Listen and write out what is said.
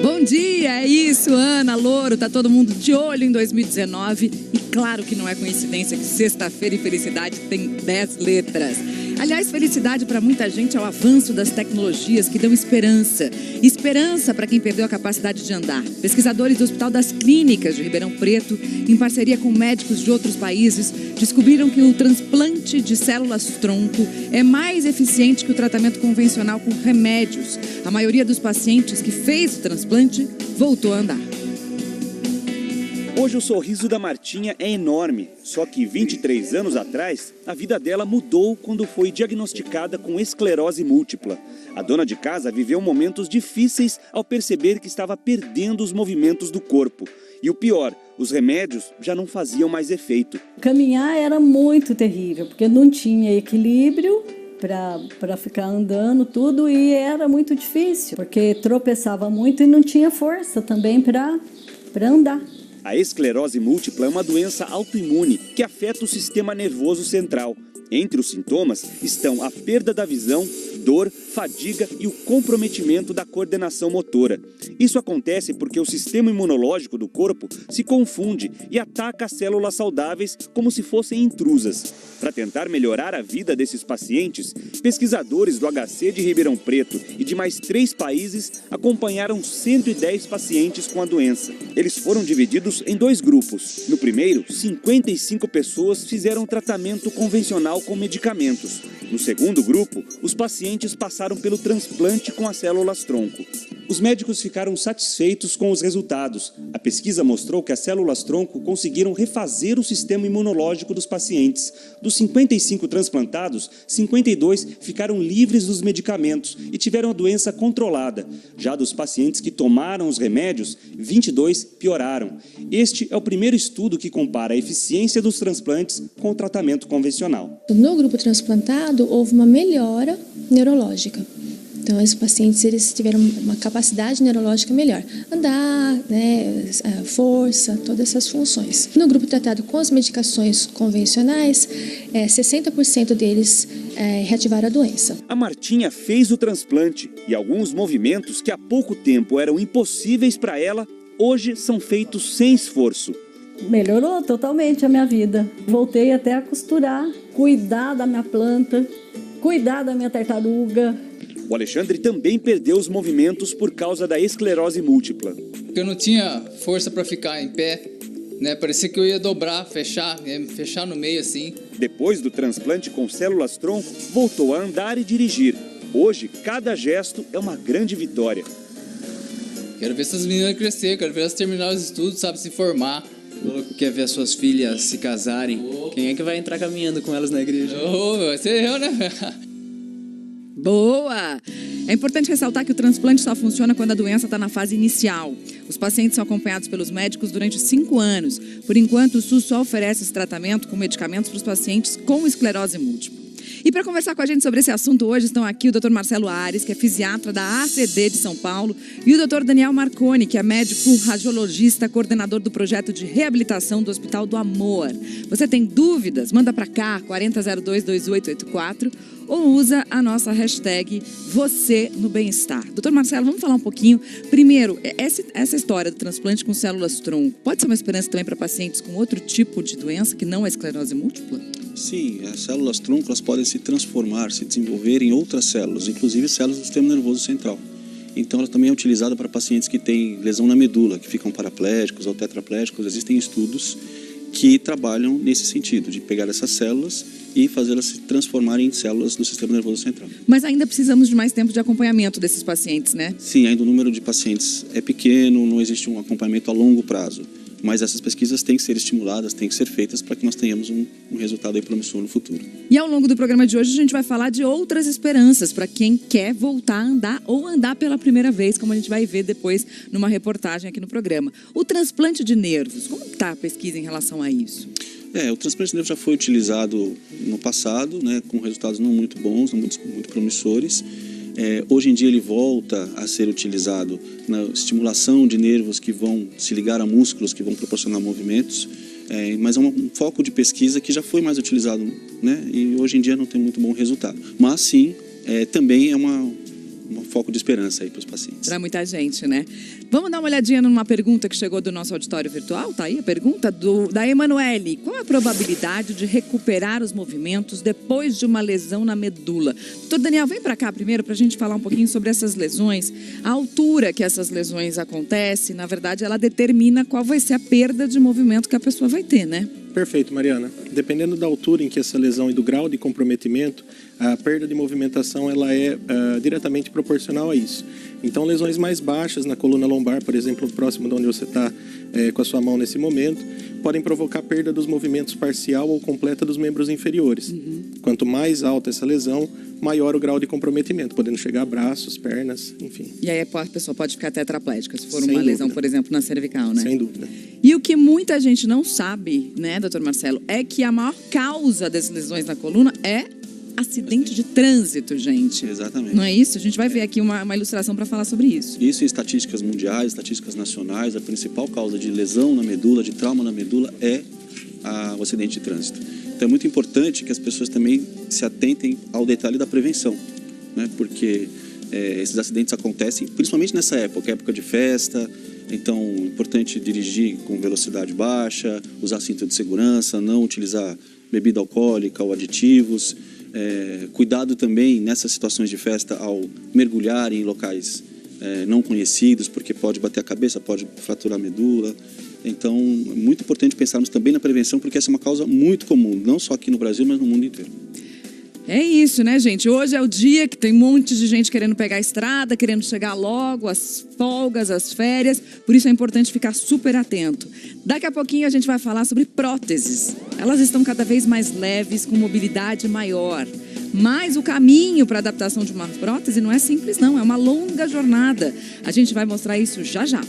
Bom dia, é isso, Ana, Louro, tá todo mundo de olho em 2019 e claro que não é coincidência que sexta-feira e felicidade tem 10 letras. Aliás, felicidade para muita gente é o avanço das tecnologias que dão esperança. Esperança para quem perdeu a capacidade de andar. Pesquisadores do Hospital das Clínicas de Ribeirão Preto, em parceria com médicos de outros países, descobriram que o transplante de células-tronco é mais eficiente que o tratamento convencional com remédios. A maioria dos pacientes que fez o transplante voltou a andar. Hoje o sorriso da Martinha é enorme, só que 23 anos atrás, a vida dela mudou quando foi diagnosticada com esclerose múltipla. A dona de casa viveu momentos difíceis ao perceber que estava perdendo os movimentos do corpo. E o pior, os remédios já não faziam mais efeito. Caminhar era muito terrível, porque não tinha equilíbrio para ficar andando tudo e era muito difícil, porque tropeçava muito e não tinha força também para andar. A esclerose múltipla é uma doença autoimune que afeta o sistema nervoso central. Entre os sintomas estão a perda da visão, dor, fadiga e o comprometimento da coordenação motora. Isso acontece porque o sistema imunológico do corpo se confunde e ataca as células saudáveis como se fossem intrusas. Para tentar melhorar a vida desses pacientes, pesquisadores do HC de Ribeirão Preto e de mais 3 países acompanharam 110 pacientes com a doença. Eles foram divididos em 2 grupos. No primeiro, 55 pessoas fizeram tratamento convencional com medicamentos. No segundo grupo, os pacientes passaram pelo transplante com as células-tronco. Os médicos ficaram satisfeitos com os resultados. A pesquisa mostrou que as células-tronco conseguiram refazer o sistema imunológico dos pacientes. Dos 55 transplantados, 52 ficaram livres dos medicamentos e tiveram a doença controlada. Já dos pacientes que tomaram os remédios, 22 pioraram. Este é o primeiro estudo que compara a eficiência dos transplantes com o tratamento convencional. No grupo transplantado, houve uma melhora neurológica. Então, esses pacientes eles tiveram uma capacidade neurológica melhor. Andar, força, todas essas funções. No grupo tratado com as medicações convencionais, 60% deles reativaram a doença. A Martinha fez o transplante e alguns movimentos que há pouco tempo eram impossíveis para ela, hoje são feitos sem esforço. Melhorou totalmente a minha vida. Voltei até a costurar, cuidar da minha planta, cuidar da minha tartaruga. O Alexandre também perdeu os movimentos por causa da esclerose múltipla. Eu não tinha força para ficar em pé, né? Parecia que eu ia dobrar, fechar no meio assim. Depois do transplante com células-tronco, voltou a andar e dirigir. Hoje, cada gesto é uma grande vitória. Quero ver essas meninas crescer, quero ver elas terminar os estudos, sabe, se formar. Quer ver as suas filhas se casarem? Quem é que vai entrar caminhando com elas na igreja? Vai ser eu, né? Boa! É importante ressaltar que o transplante só funciona quando a doença está na fase inicial. Os pacientes são acompanhados pelos médicos durante 5 anos. Por enquanto, o SUS só oferece esse tratamento com medicamentos para os pacientes com esclerose múltipla. E para conversar com a gente sobre esse assunto hoje estão aqui o Dr. Marcelo Ares, que é fisiatra da ACD de São Paulo, e o Dr. Daniel Marconi, que é médico radiologista, coordenador do projeto de reabilitação do Hospital do Amor. Você tem dúvidas? Manda para cá, 40022884, ou usa a nossa hashtag Você no Bem-Estar. Dr. Marcelo, vamos falar um pouquinho. Primeiro, essa história do transplante com células-tronco pode ser uma esperança também para pacientes com outro tipo de doença que não é esclerose múltipla? Sim, as células-tronco elas podem se transformar, se desenvolver em outras células, inclusive células do sistema nervoso central. Então, ela também é utilizada para pacientes que têm lesão na medula, que ficam paraplégicos ou tetraplégicos. Existem estudos que trabalham nesse sentido, de pegar essas células e fazê-las se transformarem em células do sistema nervoso central. Mas ainda precisamos de mais tempo de acompanhamento desses pacientes, né? Sim, ainda o número de pacientes é pequeno, não existe um acompanhamento a longo prazo. Mas essas pesquisas têm que ser estimuladas, têm que ser feitas para que nós tenhamos um resultado aí promissor no futuro. E ao longo do programa de hoje a gente vai falar de outras esperanças para quem quer voltar a andar ou andar pela primeira vez, como a gente vai ver depois numa reportagem aqui no programa. O transplante de nervos, como está a pesquisa em relação a isso? O transplante de nervos já foi utilizado no passado, né, com resultados não muito bons, não muito promissores. Hoje em dia ele volta a ser utilizado na estimulação de nervos que vão se ligar a músculos, que vão proporcionar movimentos, mas é um foco de pesquisa que já foi mais utilizado, né, e hoje em dia não tem muito bom resultado. Mas sim, também é um foco de esperança aí para os pacientes. Para muita gente, né? Vamos dar uma olhadinha numa pergunta que chegou do nosso auditório virtual? Tá aí a pergunta da Emanuele. Qual a probabilidade de recuperar os movimentos depois de uma lesão na medula? Doutor Daniel, vem para cá primeiro para a gente falar um pouquinho sobre essas lesões. A altura que essas lesões acontecem, na verdade, ela determina qual vai ser a perda de movimento que a pessoa vai ter, né? Perfeito, Mariana. Dependendo da altura em que essa lesão e do grau de comprometimento, a perda de movimentação ela é diretamente proporcional a isso. Então, lesões mais baixas na coluna lombar, por exemplo, próximo de onde você está com a sua mão nesse momento, podem provocar perda dos movimentos parcial ou completa dos membros inferiores. Quanto mais alta essa lesão, maior o grau de comprometimento, podendo chegar a braços, pernas, enfim. E aí a pessoa pode ficar tetraplégica, se for Sem uma lesão, dúvida. por exemplo, na cervical, né? Sem dúvida. E o que muita gente não sabe, né, doutor Marcelo, é que a maior causa das lesões na coluna é acidente de trânsito, gente. Exatamente. Não é isso? A gente vai ver aqui uma ilustração para falar sobre isso. Isso em estatísticas mundiais, estatísticas nacionais, a principal causa de lesão na medula, de trauma na medula é o acidente de trânsito. Então é muito importante que as pessoas também se atentem ao detalhe da prevenção, né? Porque esses acidentes acontecem principalmente nessa época de festa. Então é importante dirigir com velocidade baixa, usar cinto de segurança, não utilizar bebida alcoólica ou aditivos. Cuidado também nessas situações de festa ao mergulhar em locais não conhecidos, porque pode bater a cabeça, pode fraturar a medula. Então, é muito importante pensarmos também na prevenção, porque essa é uma causa muito comum, não só aqui no Brasil, mas no mundo inteiro. É isso, né, gente? Hoje é o dia que tem um monte de gente querendo pegar a estrada, querendo chegar logo, as folgas, as férias. Por isso é importante ficar super atento. Daqui a pouquinho a gente vai falar sobre próteses. Elas estão cada vez mais leves, com mobilidade maior. Mas o caminho para a adaptação de uma prótese não é simples, não. É uma longa jornada. A gente vai mostrar isso já já.